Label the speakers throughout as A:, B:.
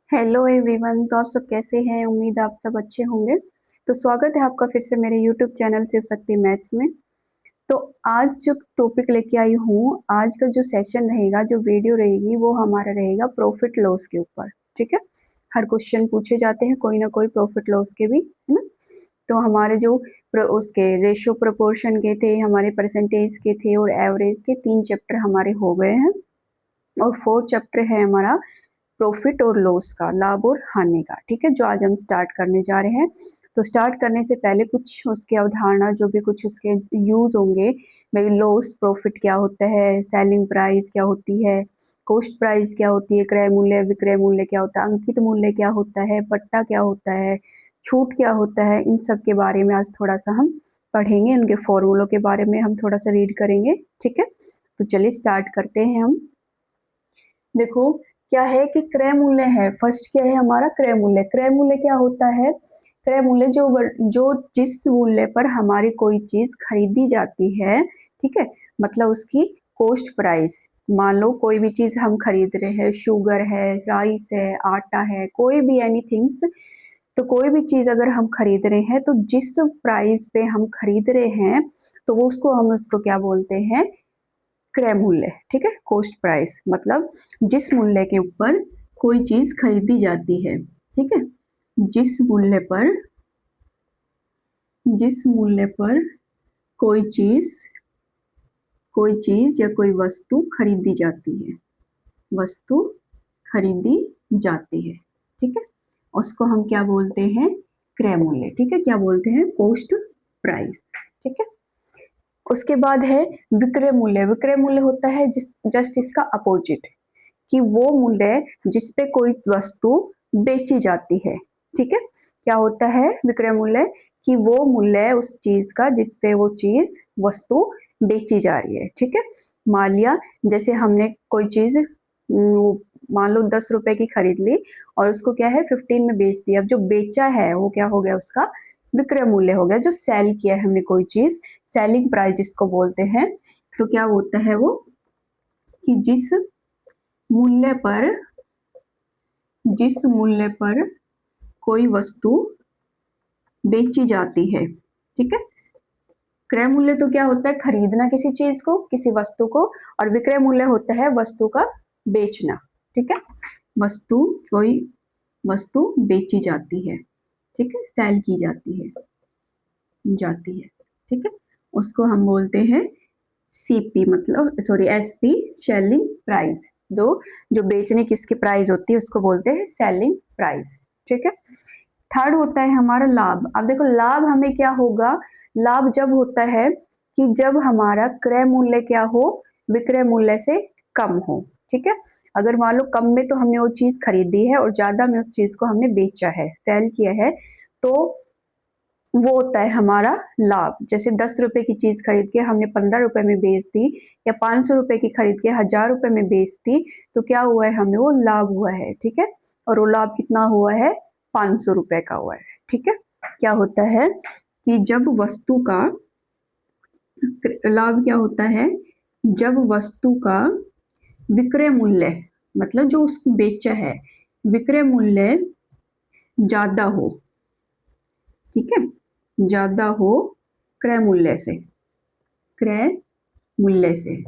A: Hello everyone. तो आप सब कैसे हैं? उम्मीद आप सब अच्छे होंगे। तो स्वागत है आपका फिर से मेरे YouTube channel Shiv Shakti maths में। तो आज जो टॉपिक लेके आई हूँ, आज का जो सेशन रहेगा, जो वीडियो रहेगी, वो हमारा रहेगा प्रॉफिट लॉस के ऊपर। ठीक है, हर क्वेश्चन पूछे जाते हैं कोई ना कोई प्रॉफिट लॉस के भी, है ना। तो हमारे जो उसके रेशियो प्रोपोर्शन के थे, हमारे परसेंटेज के थे और एवरेज के 3 चैप्टर हमारे हो गए हैं। और 4th चैप्टर है हमारा प्रॉफिट और लॉस का, लाभ और हानि का। ठीक है, जो आज हम स्टार्ट करने जा रहे हैं। तो स्टार्ट करने से पहले कुछ उसके अवधारणा, जो भी कुछ उसके यूज होंगे, भाई लॉस प्रॉफिट क्या होता है, सेलिंग प्राइस क्या होती है, कॉस्ट प्राइस क्या होती है, क्रय मूल्य विक्रय मूल्य क्या होता है, अंकित मूल्य क्या होता है, पट्टा क्या होता है, छूट क्या होता है, इन सब के बारे में आज थोड़ा सा हम पढ़ेंगे। इनके फॉर्मूलों के बारे में हम थोड़ा सा रीड करेंगे। ठीक है, तो चलिए स्टार्ट करते हैं हम। देखो क्या है कि क्रय मूल्य है। फर्स्ट क्या है हमारा क्रय मूल्य। क्रय मूल्य क्या होता है? क्रय मूल्य जो जिस मूल्य पर हमारी कोई चीज खरीदी जाती है, ठीक है, मतलब उसकी कॉस्ट प्राइस। मान लो कोई भी चीज हम खरीद रहे हैं, शुगर है, राइस है, आटा है, कोई भी एनीथिंग्स। तो कोई भी चीज अगर हम खरीद रहे हैं, तो जिस प्राइस पे हम खरीद रहे हैं, तो वो उसको हम उसको क्या बोलते हैं? क्रय मूल्य। ठीक है, कॉस्ट प्राइस मतलब जिस मूल्य के ऊपर कोई चीज खरीदी जाती है। ठीक है, जिस मूल्य पर जिस मूल्य पर कोई चीज या कोई वस्तु खरीदी जाती है, वस्तु खरीदी जाती है। ठीक है, उसको हम क्या बोलते हैं? क्रय मूल्य। ठीक है, क्या बोलते हैं? Cost price. ठीक है, उसके बाद है विक्रय मूल्य। विक्रय मूल्य होता है जस्ट इसका अपोजिट, कि वो मूल्य जिस पे कोई वस्तु बेची जाती है। ठीक है, क्या होता है विक्रय मूल्य? कि वो मूल्य उस चीज का जिस पे वो चीज वस्तु बेची जा रही है। ठीक है, मान लिया जैसे हमने कोई चीज मान लो 10 रुपए की खरीद ली और उसको क्या है 15 में बेच दिया। अब जो बेचा है वो क्या हो गया? उसका विक्रय मूल्य हो गया। जो सेल किया है हमने कोई चीज, सेलिंग प्राइस जिसको बोलते हैं। तो क्या होता है वो? कि मूल्य पर जिस मूल्य पर कोई वस्तु बेची जाती है। ठीक है, क्रय मूल्य तो क्या होता है? खरीदना किसी चीज को, किसी वस्तु को। और विक्रय मूल्य होता है वस्तु का बेचना। ठीक है, कोई वस्तु बेची जाती है, ठीक है, सेल की जाती है। ठीक है, उसको हम बोलते हैं सीपी, मतलब सॉरी एसपी, सेलिंग प्राइस। जो बेचने किसकी प्राइस होती है उसको बोलते हैं सेलिंग प्राइस। ठीक है, थर्ड होता है हमारा लाभ। अब देखो लाभ हमें क्या होगा? लाभ जब होता है कि जब हमारा क्रय मूल्य क्या हो? विक्रय मूल्य से कम हो। ठीक है, अगर मान लो कम में तो हमने वो चीज खरीदी है और ज्यादा में उस चीज को हमने बेचा है, सेल किया है, तो वो होता है हमारा लाभ। जैसे 10 रुपए की चीज खरीद के हमने 15 रुपए में बेच दी, या 500 रुपए की खरीद के 1000 रुपए में बेच दी, तो क्या हुआ है? हमें वो लाभ हुआ है। ठीक है, और वो लाभ कितना हुआ है? 500 रुपए का हुआ है। ठीक है, क्या होता है कि जब वस्तु का लाभ क्या होता है? जब वस्तु का विक्रय मूल्य, मतलब जो उसको बेचा है, विक्रय मूल्य ज्यादा हो। ठीक है, ज्यादा हो क्रय मूल्य से। क्रय मूल्य से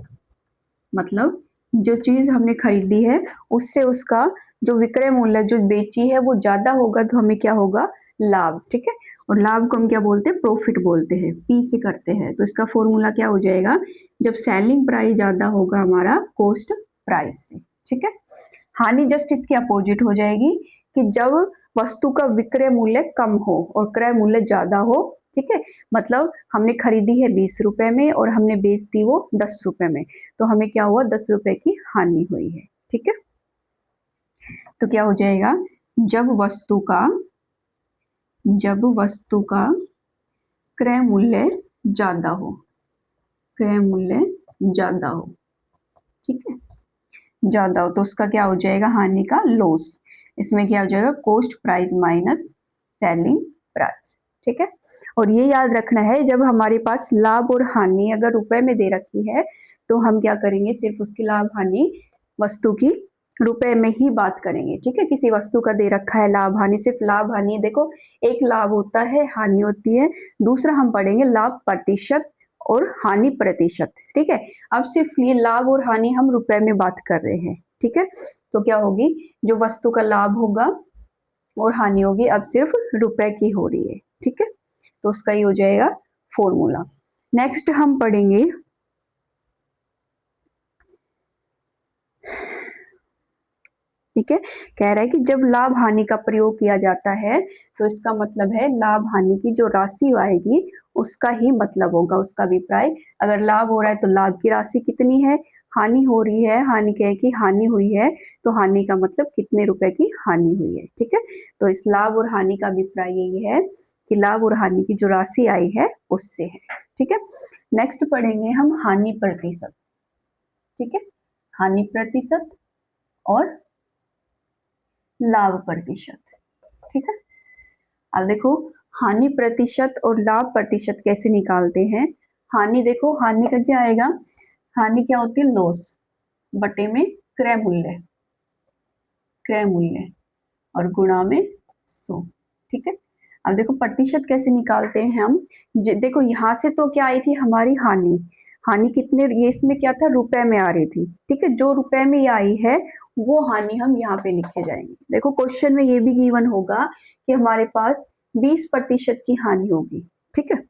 A: मतलब जो चीज हमने खरीदी है उससे उसका जो विक्रय मूल्य जो बेची है वो ज्यादा होगा, तो हमें क्या होगा? लाभ। ठीक है, और लाभ को हम क्या बोलते हैं? प्रॉफिट बोलते हैं, पी से करते हैं। तो इसका फॉर्मूला क्या हो जाएगा? जब सेलिंग प्राइस ज्यादा होगा हमारा कॉस्ट प्राइस से। ठीक है, हानि जस्ट इसके अपोजिट हो जाएगी, कि जब वस्तु का विक्रय मूल्य कम हो और क्रय मूल्य ज्यादा हो। ठीक है, मतलब हमने खरीदी है 20 रुपए में और हमने बेच दी वो 10 रुपए में, तो हमें क्या हुआ? 10 रुपए की हानि हुई है। ठीक है, तो क्या हो जाएगा? जब वस्तु का क्रय मूल्य ज्यादा हो, क्रय मूल्य ज्यादा हो, ठीक है, ज्यादा हो, तो उसका क्या हो जाएगा? हानि का लॉस। इसमें क्या हो जाएगा? Cost price minus selling price. ठीक है, और ये याद रखना है, जब हमारे पास लाभ और हानि अगर रुपए में दे रखी है, तो हम क्या करेंगे? सिर्फ उसकी लाभ हानि वस्तु की रुपए में ही बात करेंगे, ठीक है। किसी वस्तु का दे रखा है लाभ हानि, सिर्फ लाभ हानि, देखो एक लाभ होता है, हानि होती है। दूसरा हम पढ़ेंगे लाभ प्रतिशत और हानि प्रतिशत, ठीक है। अब सिर्फ ये लाभ और हानि हम रुपए में बात कर रहे हैं, ठीक है। तो क्या होगी, जो वस्तु का लाभ होगा और हानि होगी अब सिर्फ रुपए की हो रही है, ठीक है। तो उसका ही हो जाएगा फॉर्मूला। नेक्स्ट हम पढ़ेंगे ठीक है, कह रहा है कि जब लाभ हानि का प्रयोग किया जाता है तो इसका मतलब है लाभ हानि की जो राशि आएगी उसका ही मतलब होगा, उसका अभिप्राय। अगर लाभ हो रहा है तो लाभ की राशि कितनी है, हानि हो रही है, हानि कहे कि हानि हुई है, तो हानि का मतलब कितने रुपए की हानि हुई है, ठीक है। तो इस लाभ और हानि का अभिप्राय यही है कि लाभ और हानि की जो राशि आई है उससे है, ठीक है। नेक्स्ट पढ़ेंगे हम हानि प्रतिशत, ठीक है, हानि प्रतिशत और लाभ प्रतिशत, ठीक है। अब देखो हानि प्रतिशत और लाभ प्रतिशत कैसे निकालते हैं। हानि देखो, हानि का क्या आएगा, हानि क्या होती है, लॉस बटे में क्रय मूल्य, क्रय मूल्य और गुणा में 100, ठीक है। अब देखो प्रतिशत कैसे निकालते हैं हम, देखो यहाँ से तो क्या आई थी हमारी हानि, हानि कितने, ये इसमें क्या था रुपए में आ रही थी, ठीक है। जो रुपए में आई है वो हानि हम यहाँ पे लिखे जाएंगे। देखो क्वेश्चन में ये भी गिवन होगा कि हमारे पास 20% की हानि होगी, ठीक है।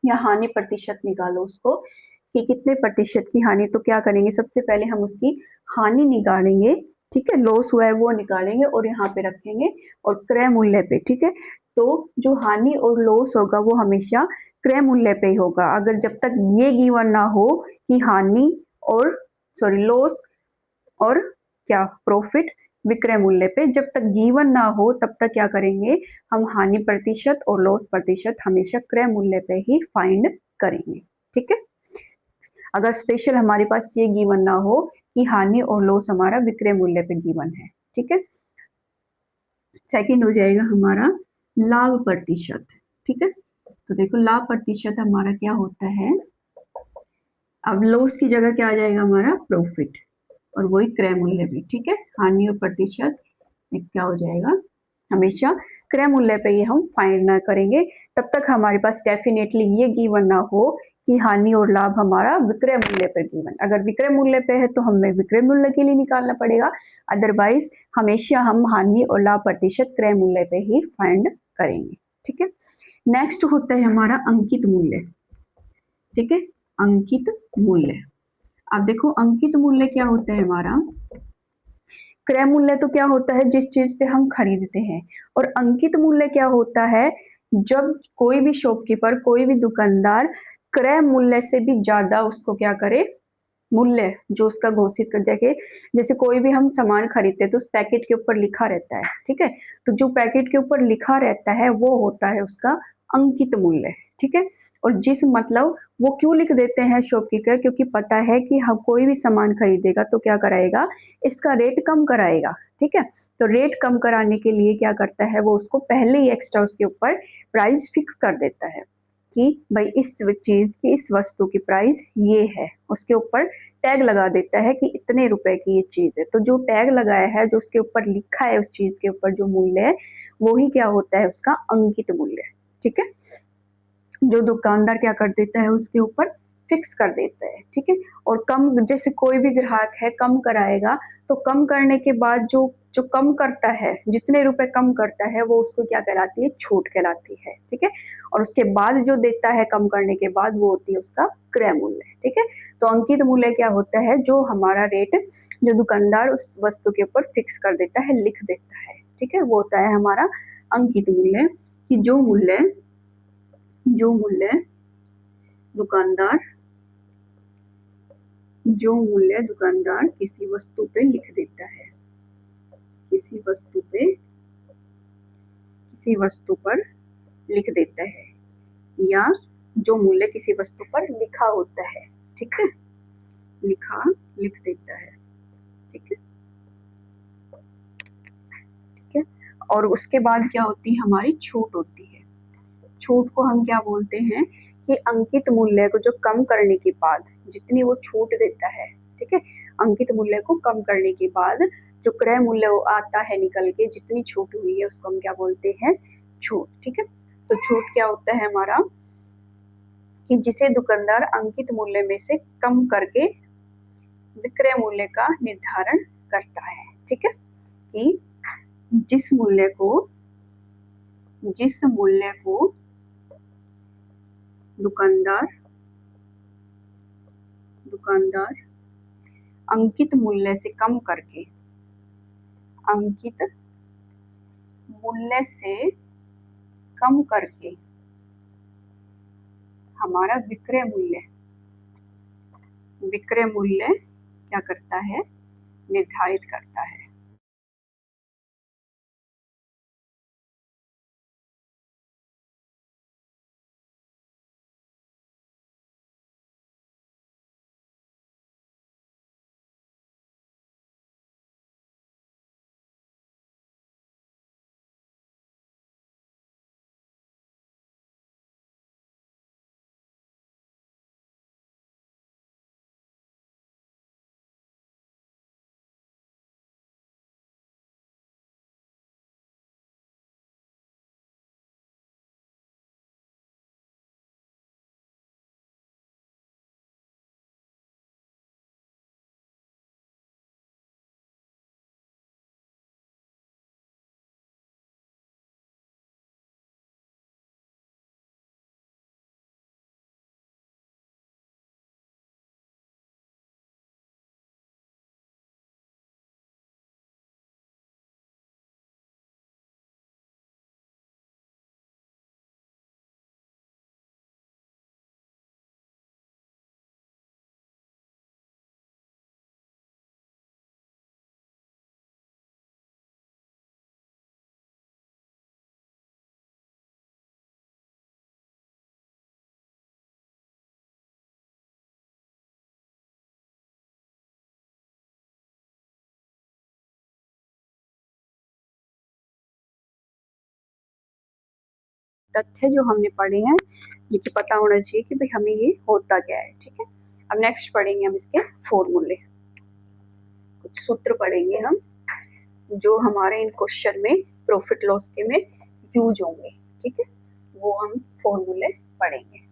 A: या हानि प्रतिशत निकालो उसको कि कितने प्रतिशत की हानि, तो क्या करेंगे सबसे पहले हम उसकी हानि निकालेंगे, ठीक है, लॉस हुआ है वो निकालेंगे और यहाँ पे रखेंगे और क्रय मूल्य पे, ठीक है। तो जो हानि और लॉस होगा वो हमेशा क्रय मूल्य पे ही होगा। अगर जब तक ये गिवन ना हो कि हानि और सॉरी लॉस और क्या प्रॉफिट विक्रय मूल्य पे, जब तक गिवन ना हो तब तक क्या करेंगे हम हानि प्रतिशत और लॉस प्रतिशत हमेशा क्रय मूल्य पे ही फाइंड करेंगे, ठीक है। अगर स्पेशल हमारे पास ये गिवन ना हो कि हानि और लॉस हमारा विक्रय मूल्य पे गिवन है, ठीक है। सेकंड हो जाएगा हमारा लाभ प्रतिशत, ठीक है। तो देखो लाभ प्रतिशत हमारा क्या होता है, अब लॉस की जगह क्या आ जाएगा हमारा प्रॉफिट और वही क्रय मूल्य भी, ठीक है। हानि और प्रतिशत क्या हो जाएगा, हमेशा क्रय मूल्य पे ही हम फाइंड ना करेंगे तब तक हमारे पास डेफिनेटली ये गिवन ना हो कि हानि और लाभ हमारा विक्रय मूल्य पर गिवन। अगर विक्रय मूल्य पे है तो हमें विक्रय मूल्य के लिए निकालना पड़ेगा, अदरवाइज हमेशा हम हानि और लाभ प्रतिशत क्रय मूल्य पे ही फाइंड करेंगे, ठीक है। नेक्स्ट होता है हमारा अंकित मूल्य, ठीक है, अंकित मूल्य। अब देखो अंकित मूल्य क्या होता है हमारा, क्रय मूल्य तो क्या होता है जिस चीज पे हम खरीदते हैं, और अंकित मूल्य क्या होता है जब कोई भी शॉपकीपर, कोई भी दुकानदार क्रय मूल्य से भी ज्यादा उसको क्या करे, मूल्य जो उसका घोषित कर दे। जैसे कोई भी हम सामान खरीदते हैं तो उस पैकेट के ऊपर लिखा रहता है, ठीक है। तो जो पैकेट के ऊपर लिखा रहता है वो होता है उसका अंकित मूल्य, ठीक है। और जिस मतलब वो क्यों लिख देते हैं शॉपकीपर, क्योंकि पता है कि हम कोई भी सामान खरीदेगा तो क्या कराएगा, इसका रेट कम कराएगा, ठीक है। तो रेट कम कराने के लिए क्या करता है वो उसको पहले ही एक्स्ट्रा उसके ऊपर प्राइस फिक्स कर देता है कि भाई इस चीज की, इस वस्तु की प्राइस ये है, उसके ऊपर टैग लगा देता है कि इतने रुपए की ये चीज है। तो जो टैग लगाया है, जो उसके ऊपर लिखा है, उस चीज के ऊपर जो मूल्य है वो ही क्या होता है उसका अंकित मूल्य, ठीक है। जो दुकानदार क्या कर देता है उसके ऊपर फिक्स कर देता है, ठीक है। और कम, जैसे कोई भी ग्राहक है कम कराएगा तो कम करने के बाद जो जो कम करता है, जितने रुपए कम करता है वो उसको क्या कहलाती है, छूट कहलाती है, ठीक है। और उसके बाद जो देता है कम करने के बाद वो होती है उसका क्रय मूल्य, ठीक है। तो अंकित मूल्य क्या होता है, जो हमारा रेट जो दुकानदार उस वस्तु के ऊपर फिक्स कर देता है, लिख देता है, ठीक है, वो होता है हमारा अंकित मूल्य। कि जो मूल्य दुकानदार किसी वस्तु पे लिख देता है, किसी वस्तु पर लिख देता है, या जो मूल्य किसी वस्तु पर लिखा होता है, ठीक है, लिख देता है, ठीक है, ठीक है। और उसके बाद क्या होती है हमारी छूट होती है। छूट को हम क्या बोलते हैं कि अंकित मूल्य को जो कम करने के बाद जितनी वो छूट देता है, ठीक है, अंकित मूल्य को कम करने के बाद जो क्रय मूल्य आता है निकल के, जितनी छूट हुई है उसको हम क्या बोलते हैं, छूट। ठीक है, तो छूट क्या होता है हमारा, कि जिसे दुकानदार अंकित मूल्य में से कम करके विक्रय मूल्य का निर्धारण करता है। ठीक है, कि जिस मूल्य को दुकानदार दुकानदार अंकित मूल्य से कम करके, अंकित मूल्य से कम करके हमारा विक्रय मूल्य क्या करता है, निर्धारित करता है। तथ्य जो हमने पढ़े हैं, ये तो पता होना चाहिए कि भाई हमें ये होता क्या है। ठीक है, अब नेक्स्ट पढ़ेंगे हम इसके फॉर्मूले, कुछ सूत्र पढ़ेंगे हम जो हमारे इन क्वेश्चन में प्रॉफिट लॉस के में यूज होंगे। ठीक है, वो हम फॉर्मूले पढ़ेंगे।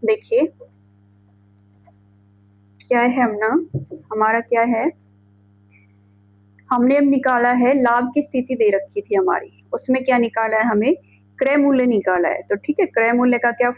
A: देखिए क्या है हमारा क्या है, हमने अब निकाला है लाभ की स्थिति दे रखी थी हमारी, उसमें क्या निकाला है, हमें क्रय मूल्य निकाला है। तो ठीक है, क्रय मूल्य का क्या